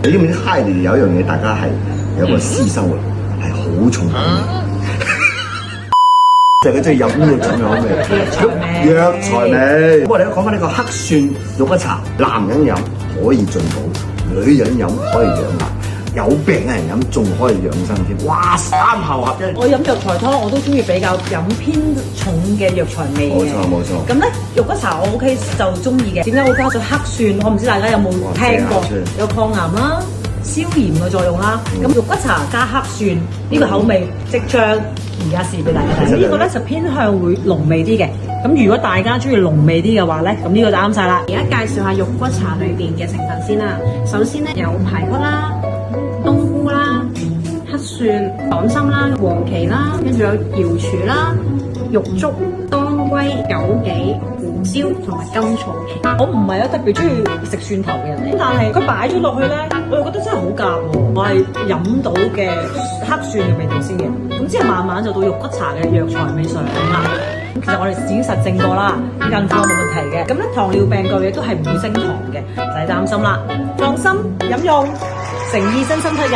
你知唔知嗨年有一樣嘢，大家係有個私生活係好重口味，就係佢中意飲呢個重口味，藥材味。咁我哋講翻呢個黑蒜肉骨茶，男人飲可以進補，女人飲可以養顏。有病嘅人飲仲可以養生添，哇！三效合一。我飲藥材湯我都中意比較飲偏重嘅藥材味嘅。冇錯冇錯。咁咧肉骨茶我 OK 就中意嘅。點解會加咗黑蒜？我唔知大家有冇聽過？有抗癌啦、消炎嘅作用啦。咁肉骨茶加黑蒜呢個口味即將而家試俾大家睇。呢個咧就偏向會濃味啲嘅。咁如果大家中意濃味啲嘅話咧，咁呢個就啱晒啦。而家介紹下肉骨茶裏邊嘅成分先啦。首先咧有排骨啦、冬菇啦、黑蒜、黨參啦、黃芪啦，跟住有瑤柱啦、玉竹、當歸、枸杞、胡椒同埋甘草嘅。我唔係有特別中意食蒜頭嘅人嚟，但係佢擺咗落去咧，我又覺得真係好夾喎。我係飲到嘅黑蒜嘅味道先嘅，咁之後慢慢就到肉骨茶嘅藥材味上啦。咁其實我哋已經實證過啦，孕婦冇問題嘅。咁咧糖尿病個嘢都係唔會升糖嘅，唔使擔心啦，放心飲用，誠意真心推介。